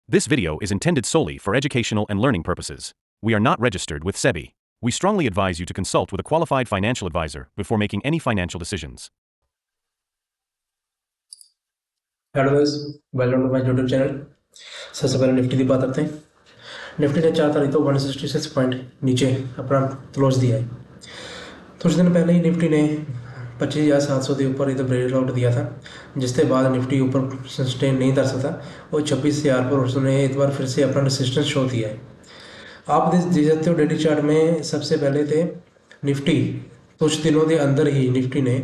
This video is intended solely for educational and learning purposes. We are not registered with SEBI. We strongly advise you to consult with a qualified financial advisor before making any financial decisions. Hello guys, welcome to my YouTube channel. सबसे पहले Nifty की बात करते हैं। Nifty ने 4 तारीख को 166 point नीचे अपना क्लोज दिया है। कुछ दिन पहले ही निफ्टी ने 25,700 के ऊपर इधर ब्रेकआउट दिया था, जिसके बाद निफ्टी ऊपर सस्टेन नहीं कर सकता और 26,000 पर उसने एक बार फिर से अपना रेसिस्टेंस शो दिया है। आप देख सकते हो डेली चार्ट में सबसे पहले थे निफ्टी कुछ दिनों के अंदर ही निफ्टी ने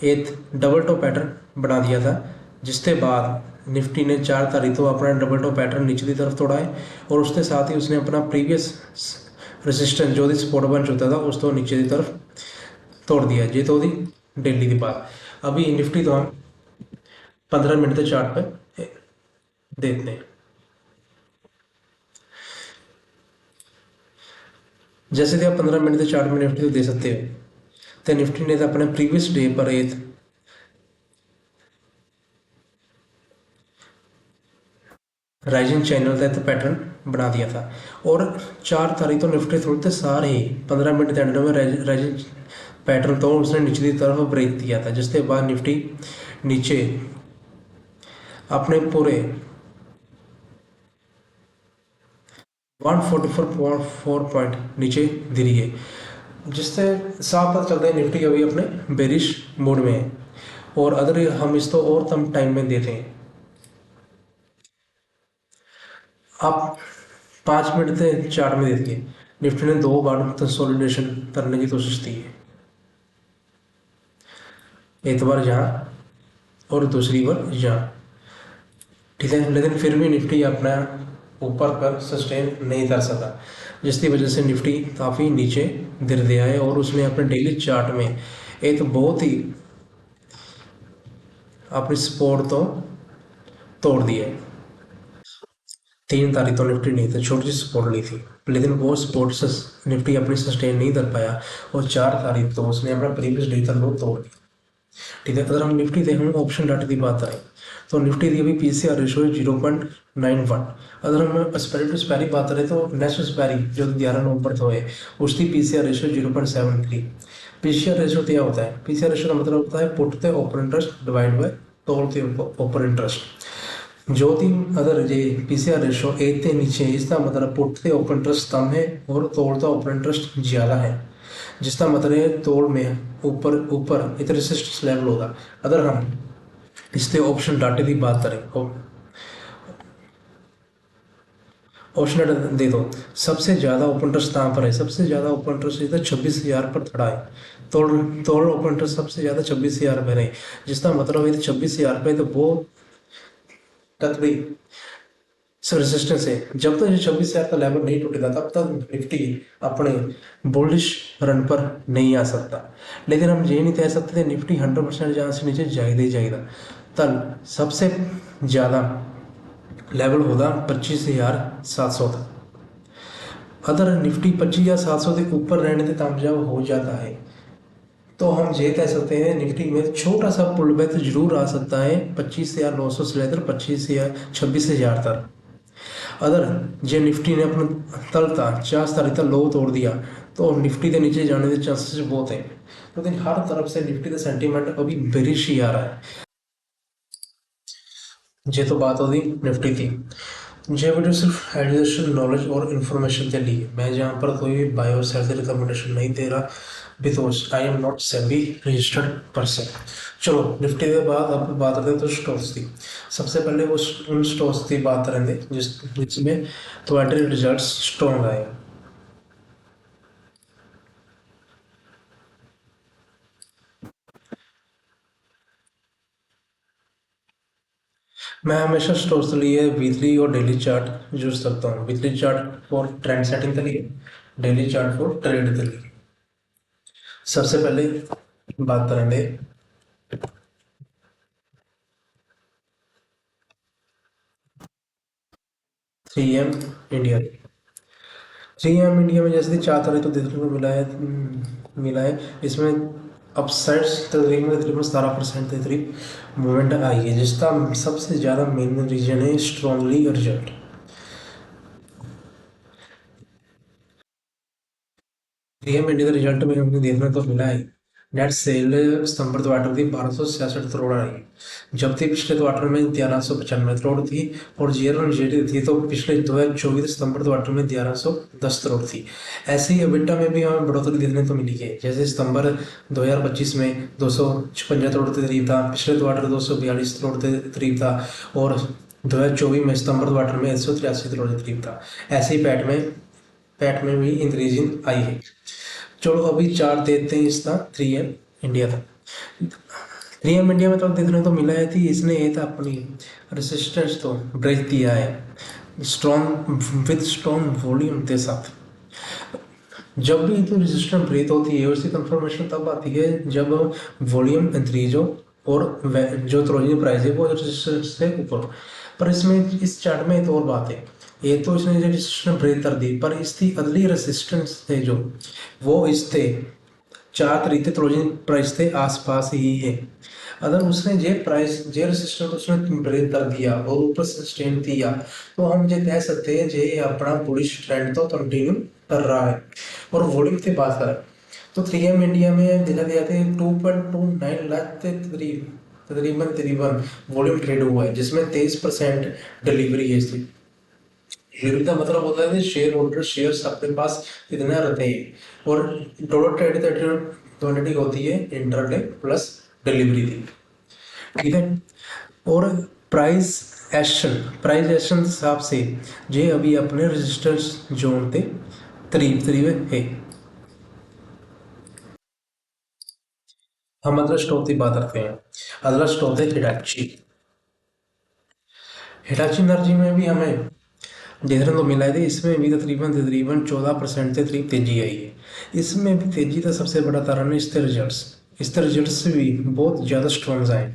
एक डबल टॉप पैटर्न बना दिया था, जिसके बाद निफ्टी ने 4 तारीख को अपना डबल टॉप पैटर्न नीचे की तरफ तोड़ा है और उसके साथ ही उसने अपना प्रीवियस रेजिस्टेंस जो सपोर्ट बन चुका था उसको नीचे की तरफ तोड़ दिया। ये तो डेली की बात। अभी निफ्टी तो हम 15 मिनट के चार्ट पे देखते हैं। जैसे कि आप 15 मिनट के चार्ट में निफ्टी को दे सकते हो, तो निफ्टी ने तो अपने प्रीवियस डे पर एक राइजिंग चैनल का एक पैटर्न बना दिया था और 4 तारीख तो निफ्टी थोड़े सारे ही 15 मिनट के एंड में राइजिंग पैटर्न तो उसने निचली तरफ ब्रेक दिया था, जिसके बाद निफ्टी नीचे अपने पूरे 144.4 पॉइंट नीचे गिरी है, जिससे साफ पता चलता है निफ्टी अभी अपने बेरिश मोड में है। और अगर हम इसको और कम टाइम में देते हैं, आप 5 मिनट से चार्ट में देखिए, निफ्टी ने 2 बार कंसोलिडेशन करने की कोशिश की है, एक बार यहाँ और दूसरी बार यहाँ, ठीक है। लेकिन फिर भी निफ्टी अपना ऊपर पर सस्टेन नहीं कर सका, जिसकी वजह से निफ्टी काफ़ी नीचे गिर गया है और उसने अपने डेली चार्ट में एक बहुत ही अपनी सपोर्ट तो तोड़ दिया है। 3 तारीख तो निफ्टी नहीं थी, छोटी सी सपोर्ट ली थी, लेकिन वो सपोर्ट निफ्टी अपनी सस्टेन नहीं कर पाया और 4 तारीख तो उसने अपना प्रीवियस डे का लो तोड़ दिया, ठीक है। अगर हम निफ्टी देखें ऑप्शन डाटा की बात करें तो निफ्टी की अभी पीसीआर रेशो 0.91। अगर हम एक्सपायरी टू एक्सपायरी बात करें तो नेक्स्ट एक्सपायरी जो 11 नवंबर को है उसकी पीसीआर रेशो 0.73। पीसीआर रेशो क्या होता है? पीसीआर रेशो का मतलब होता है put the open interest divide by total open interest. जो दिन अगर ये पीसीआर रेशो 1 के नीचे है, इसका मतलब पुट द ओपन इंटरेस्ट कम है और तोड़ ओपन इंटरेस्ट ज़्यादा है, जिसका मतलब है तोड़ में ऊपर ऊपर एक रेसिस्टेंस लेवल होगा। अगर हम इसके ऑप्शन डाटे की बात करें, ऑप्शन डाटा दे दो, सबसे ज़्यादा ओपन इंटरेस्ट कहाँ पर है? सबसे ज़्यादा ओपन इंटरेस्ट इधर 26,000 पर खड़ा है। तोड़ ओपन इंटरेस्ट सबसे ज़्यादा 26,000 पर है, जिसका मतलब है 26,000 पे तो वो तकड़ी रेजिस्टेंस है। जब तक 26,000 का लेवल नहीं टूटेगा तब तक निफ्टी अपने बुलिश रन पर नहीं आ सकता। लेकिन हम ये नहीं कह सकते निफ्टी 100% जहाँ से नीचे जाएगा ही जाएगा। तब सबसे ज़्यादा लेवल होगा 25,700 तक। अगर निफ्टी 25,700 के ऊपर रहने से कामयाब हो जाता है तो हम ये कह सकते हैं निफ्टी में छोटा सा पुल बैक जरूर आ सकता है 25,900 से लेकर 26,000 तक। अगर जे निफ्टी ने अपना तल था 4 तारीख तक लो तोड़ दिया तो निफ्टी के नीचे जाने के चांसेस बहुत हैं, लेकिन हर तरफ से निफ्टी का सेंटीमेंट अभी बेरिश ही आ रहा है। ये तो बात होती निफ्टी की। ये वीडियो सिर्फ एजुकेशन नॉलेज और इन्फॉर्मेशन के लिए, मैं यहाँ पर कोई भी बाय और सेल रिकमेंडेशन नहीं दे रहा, because I am not SEBI registered person. चलो निफ्टी के बाद अब बात करते हैं तो स्टॉक्स की। सबसे पहले वो उन स्टॉक्स की बात करेंगे जिसमें क्वार्टरली रिजल्ट्स स्ट्रॉन्ग आए। मैं हमेशा स्टॉक्स के लिए वीकली और डेली चार्ट यूज करता हूँ। Weekly chart for trend setting के लिए, डेली चार्ट फॉर ट्रेड के लिए। सबसे पहले बात करेंगे 3M इंडिया। 3M इंडिया में जैसे 4 तारीख तो देखने को मिला है इसमें अपसाइड्स तकरीबन 17% के करीब मूवमेंट आई है, जिसका सबसे ज़्यादा मेन रीजन है स्ट्रॉन्गली रिजल्ट। पीएम इंडिया के रिजल्ट में हमें देखने को मिला है नेट सेल सितंबर क्वार्टर थी 1266 करोड़ आई, जबकि पिछले क्वार्टर में 1195 करोड़ थी, और जीरो नेगेटिव थी तो पिछले 2024 सितंबर क्वार्टर में 1110 करोड़ थी। ऐसे ही अबिटा में भी हमें बढ़ोतरी देखने को मिली है, जैसे सितंबर 2025 में 256 करोड़ के करीब था, पिछले क्वार्टर 242 करोड़ के करीब था, और 2024 में सितंबर क्वार्टर में 183 करोड़ के करीब था। ऐसे ही पैट में भी इंक्रीजिंग आई है। चलो अभी चार्ट देखते हैं इसका 3M इंडिया का। 3M इंडिया में तो देखने तो मिला है कि इसने ये था अपनी रेसिस्टेंस तो ब्रेक दिया है स्ट्रॉन्ग वॉल्यूम के साथ। जब भी तो रेजिस्टेंस ब्रेक होती है उसकी कंफर्मेशन तब आती है जब वॉल्यूम इंक्रीज हो और जो क्लोजिंग प्राइस है वो रेजिस्टेंस से ऊपर। पर इसमें इस चार्ट में एक और बात है, ये तो इसने रेजिस्टेंस ब्रेक कर दी, पर इसकी अगली रेजिस्टेंस थे जो वो इससे 4 तरीके क्लोजिंग प्राइस थे आसपास ही है। अगर उसने जे रेजिस्टेंस उसने ब्रेक कर दिया और ऊपर सस्टेन किया तो हम ये कह सकते हैं जे अपना बुलिश ट्रेंड तो कंटिन्यू कर रहा है। और वॉल्यूम की बात करें तो 3M इंडिया में देखा गया था 2.29 लाख के तकरीबन वॉल्यूम ट्रेड हुआ है, जिसमें 23% डिलीवरी है इसकी। डिलीवरी का मतलब होता है शेयर होल्डर शेयर्स अपने पास कितना रहते हैं, और डॉलर ट्रेड क्वांटिटी होती है इंटरडे प्लस डिलीवरी की, ठीक है। और प्राइस एक्शन के हिसाब से ये अभी अपने रेजिस्टेंस जोन के करीब है। हम अगला स्टॉक की बात करते हैं। अगला स्टॉक है हिटाची। हिटाची एनर्जी में भी हमें देखने को मिला है, इसमें भी तकरीबन 14% के करीब तेजी आई है। इसमें भी तेजी का सबसे बड़ा कारण है इसके रिजल्ट्स से भी बहुत ज़्यादा स्ट्रॉन्ग आए।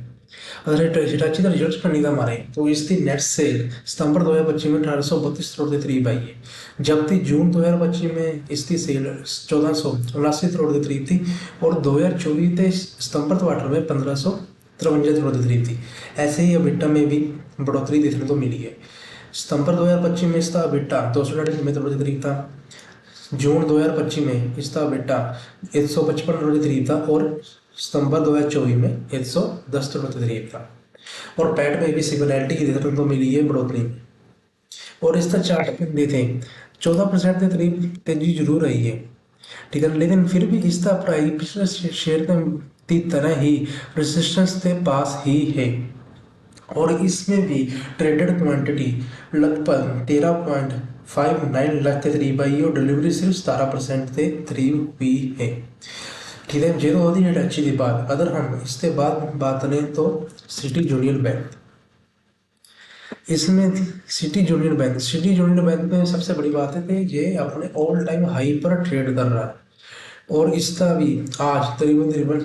अगर हिटाची का रिजल्ट पर निगाह मारें तो इसकी नेट सेल सितंबर 2025 में 1832 करोड़ के करीब आई है, जबकि जून 2025 में इसकी सेल 1479 करोड़ के करीब थी, और 2024 के सितंबर क्वार्टर में 1553 करोड़ के करीब थी। ऐसे ही अबिटा में भी बढ़ोतरी देखने को मिली है। सितंबर 2025 में इसका अबिटा 299 करोड़ के करीब था, जून 2025 में इसका अबिटा 155 करोड़ के करीब था, और सितंबर 2024 में 110 करोड़ के करीब था। और पैट में भी सिमिलैरिटी की देखने को मिली है बढ़ोतरी। और इसका चार्ट देखें 14% के करीब तेजी जरूर रही है, ठीक है, लेकिन फिर भी इसका प्राइस पिछले शेयर की तरह ही रेजिस्टेंस के पास ही है, और इसमें भी ट्रेडेड क्वांटिटी लगभग 13.59 लाख के करीब आई और डिलीवरी सिर्फ 17% के करीब हुई है, ठीक है। ये तो होती है अच्छी की बात। अगर हम इसके बाद बात करें तो सिटी यूनियन बैंक। इसमें सिटी यूनियन बैंक में सबसे बड़ी बात है कि ये अपने ऑल टाइम हाई पर ट्रेड कर रहा है, और इसका भी आज तकरीबन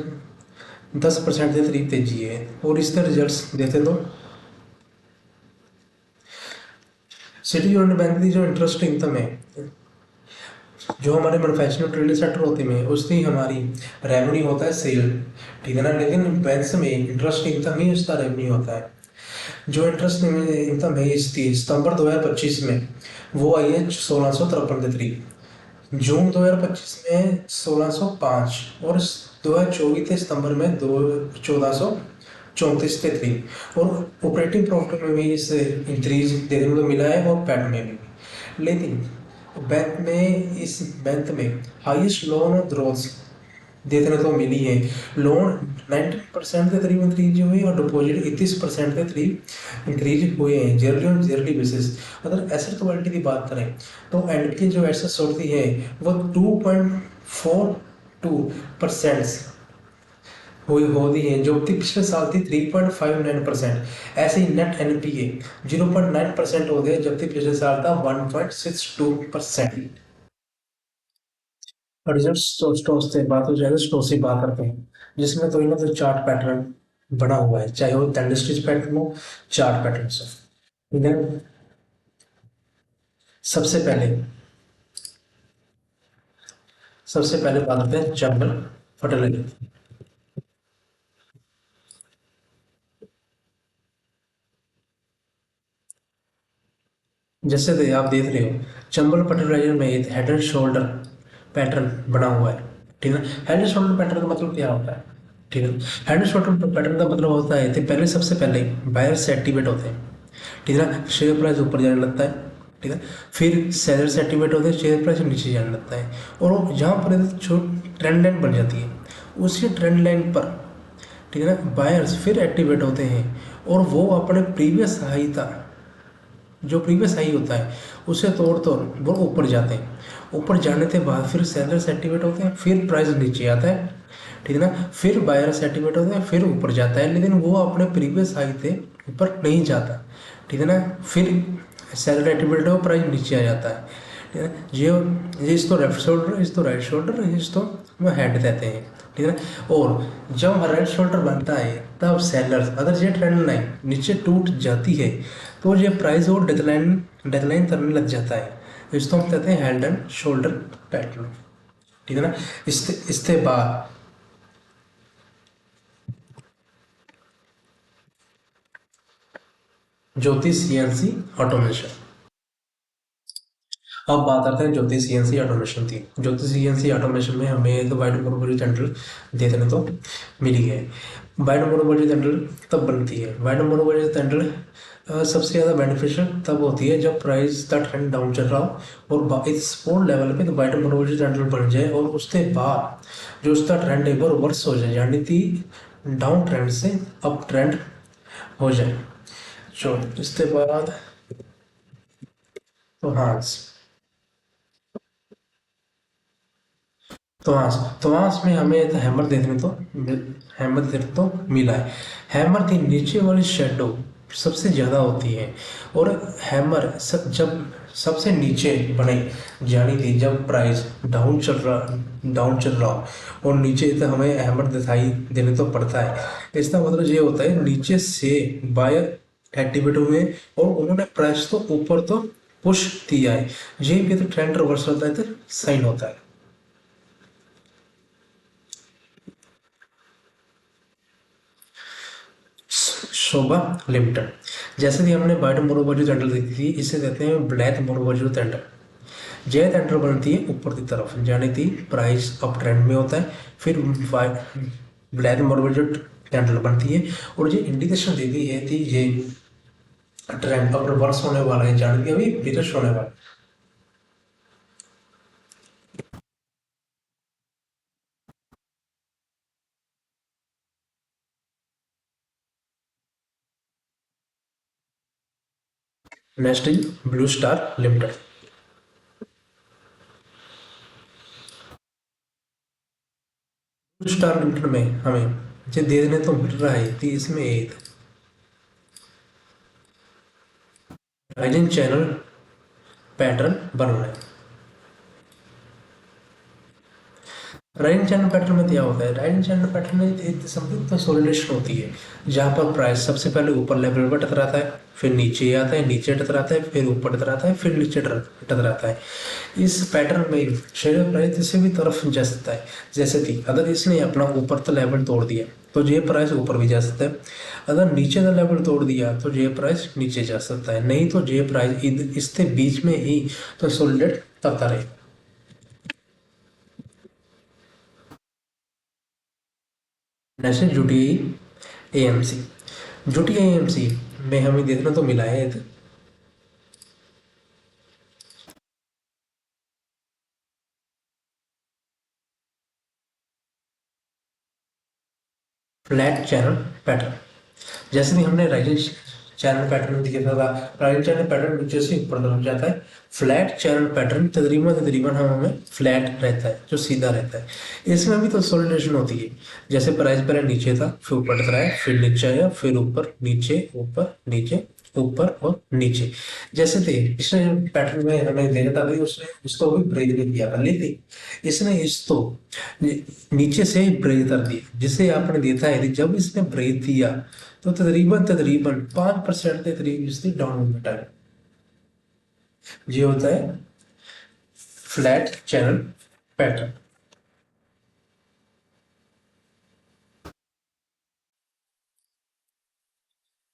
10% के करीब तेजी है। और इसके रिजल्ट्स देते तो सिटी यूनियन बैंक की जो इंटरेस्ट इनकम है, जो हमारे मैन्युफैक्चरिंग ट्रेडिंग सेक्टर होते हैं उसकी हमारी रेवेन्यू होता है सेल, ठीक है ना, लेकिन बैंक में इंटरेस्ट इनकम ही उसका रेवेन्यू होता है। जो इंटरेस्ट इनकम है इसकी सितंबर 2025 में वो आई है 1653 के करीब, जून 2025 में 1605, और 2024 के सितंबर में 1434 के करीब। और ऑपरेटिंग प्रॉफिट में भी इससे इंक्रीज देखने को मिला है, और पैट में भी। लेकिन इस बैंक में हाईएस्ट लोन ग्रोथ देखने को मिली है। लोन 90% के करीब इंक्रीज हुए और डिपॉजिट 31% के करीब इंक्रीज हुए हैं जेरली बेसिस। अगर एसेट क्वालिटी की बात करें तो एंड की जो एसेट्स होती है वो 2.42% हुई होती है, जो कि पिछले साल थी 3.59%। ऐसे ही नेट एनपीए 0.9% हो गए, जबकि पिछले साल था 1.62%। रिजल्ट स्टोक्स से बात हो जाएगा, स्टोक्स से बात करते हैं, जिसमें तो इन्होंने तो चार्ट पैटर्न बना हुआ है, चाहे वो कैंडलस्टिक पैटर्न हो चार्ट पैटर्न से, ठीक है। सबसे पहले सबसे पहले बात करते हैं जनरल फर्टिलाइजर। जैसे आप देख रहे हो चंबल फर्टिलाइजर में एक हेड एंड शोल्डर पैटर्न बना हुआ है, ठीक है। हेड एंड शोल्डर पैटर्न का मतलब क्या होता है, ठीक है। हेड एंड शोल्डर पैटर्न का मतलब होता है कि पहले सबसे पहले बायर्स एक्टिवेट होते हैं, ठीक है ना, शेयर प्राइस ऊपर जाने लगता है, ठीक है। फिर सेलर्स एक्टिवेट होते हैं, शेयर प्राइस नीचे जाने लगता है, और जहाँ पर जो ट्रेंड लाइन बन जाती है उसी ट्रेंड लाइन पर, ठीक है ना, बायर्स फिर एक्टिवेट होते हैं और वो अपने प्रीवियस हाई था, जो प्रीवियस हाई होता है उसे तोड़ वो ऊपर जाते हैं। ऊपर जाने के बाद फिर सेलर्स एक्टिवेट होते हैं, फिर प्राइस नीचे आता है, ठीक है ना, फिर बायर्स एक्टिवेट होते हैं, फिर ऊपर जाता है, लेकिन वो अपने प्रीवियस हाई थे ऊपर नहीं जाता, ठीक है ना। फिर सेलर एक्टिवेट हो, प्राइस नीचे आ जाता है, ठीक है ना। ये इसको लेफ्ट शोल्डर, इसको राइट शोल्डर, इसको वो हेड कहते हैं, ठीक है ना। और जब राइट शोल्डर बनता है तब सेलर्स, अगर ये ट्रेंड लाइन नीचे टूट जाती है तो ये प्राइस और डेडलाइन करने लग जाता है, इसको हम कहते हैं हेड एंड शोल्डर पैटर्न, ठीक है ना। इसके बाद ज्योति सीएनसी ऑटोमेशन। अब बात करते हैं ज्योति सीएनसी ऑटोमेशन की। ज्योति सीएनसी ऑटोमेशन में हमें एक वाइड मोनोपोली टेंडर देखने तो मिली है। वाइड मोनोपोली टेंडर तब बनती है, वाइड मोनोपोली टेंडर सबसे ज़्यादा बेनिफिशियल तब होती है जब प्राइस का ट्रेंड डाउन चल रहा हो और इस सपोर्ट लेवल पे तो वाइड मोनोपोली टेंडर बन जाए और उसके बाद जो उसका ट्रेंड है वो रिवर्स हो जाए, यानी कि डाउन ट्रेंड से अप ट्रेंड हो जाए। जो इसके बाद तो हाँ, तो आज में हमें एक हैमर देखने तो मिला है। हैमर की नीचे वाली शेडो सबसे ज़्यादा होती है, और जब सबसे नीचे बने, यानी कि जब प्राइस डाउन चल रहा हो और नीचे तो हमें हैमर दिखाई देने तो पड़ता है। इसका मतलब ये होता है नीचे से बायर एक्टिवेट हुए और उन्होंने प्राइस तो ऊपर तो पुश किया है, ये भी तो ट्रेंड रिवर्सल होता है तो साइन होता है। शोभा लिमिटेड, जैसे कि हमने वाइट मोनोपोली टेंडर देखी थी, इसे कहते हैं ब्लैक मोनोपोली टेंडर। जय टेंडर बनती है ऊपर की तरफ, यानी कि प्राइस अप ट्रेंड में होता है, फिर ब्लैक मोनोपोली टेंडर बनती है और ये इंडिकेशन देती है कि ये ट्रेंड अब रिवर्स होने वाला है, यानी कि अभी रिवर्स होने वाला है। Next is blue star limited. Blue star limited में हमें जो देखने तो मिल रहा है कि इसमें एक राइजिंग चैनल पैटर्न बन रहा है। राइट चैनल पैटर्न में क्या होता है, राइट चैनल पैटर्न में एक किस्म की कंसोलिडेशन होती है, जहाँ पर प्राइस सबसे पहले ऊपर लेवल पर टकराता है, फिर नीचे आता है, नीचे टकराता है, फिर ऊपर टकराता है, फिर नीचे टकराता है। इस पैटर्न में शेयर प्राइस किसी भी तरफ जा सकता है, जैसे कि अगर इसने अपना ऊपर का लेवल तोड़ दिया तो ये प्राइस ऊपर भी जा सकता है, अगर नीचे का लेवल तोड़ दिया तो ये प्राइस नीचे जा सकता है, नहीं तो ये प्राइस इसके बीच में ही कंसोलिडेट करता रहेगा। National UTI AMC, UTI AMC में हमें देखने तो मिला है फ्लैट चैनल पैटर्न। जैसे कि हमने राइजिंग चैनल पैटर्न में देखा था, राइजिंग चैनल पैटर्न नीचे से ऊपर तरफ जाता है, फ्लैट चैनल पैटर्न तकरीबन तकरीबन हमें फ्लैट रहता है, जो सीधा रहता है। इसमें भी तो सोलिडेशन होती है, जैसे प्राइस पहले नीचे था, फिर ऊपर टकराया है, फिर नीचे आया, फिर ऊपर नीचे ऊपर और नीचे, जैसे थे इसने पैटर्न में हमें देखा था भाई, उसने इसको भी ब्रेक नहीं किया था, लेकिन इसने इसको नीचे से ब्रेक कर दिया, जिसे आपने देखा है कि जब इसने ब्रेक दिया तो तकरीबन तकरीबन 5% के करीब इसकी डाउन मूवमेंट है। ये होता है फ्लैट चैनल पैटर्न।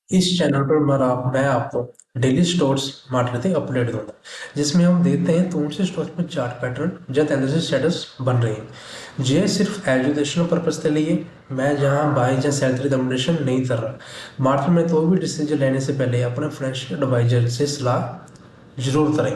इस चैनल पर मैं आपको डेली स्टोर्स मार्केट ते अपडेट होता है जिसमें हम देखते हैं कौन से स्टोर्स में चार्ट पैटर्न जब एनालिसिस स्टेटस बन रहे हैं जे सिर्फ एजुकेशनल पर्पज के लिए मैं जहाँ बाय या सेल की रिकमेंडेशन नहीं कर रहा मार्केट में कोई भी डिसीजन लेने से पहले अपने फाइनेंशियल एडवाइजर से सलाह जरूर करें।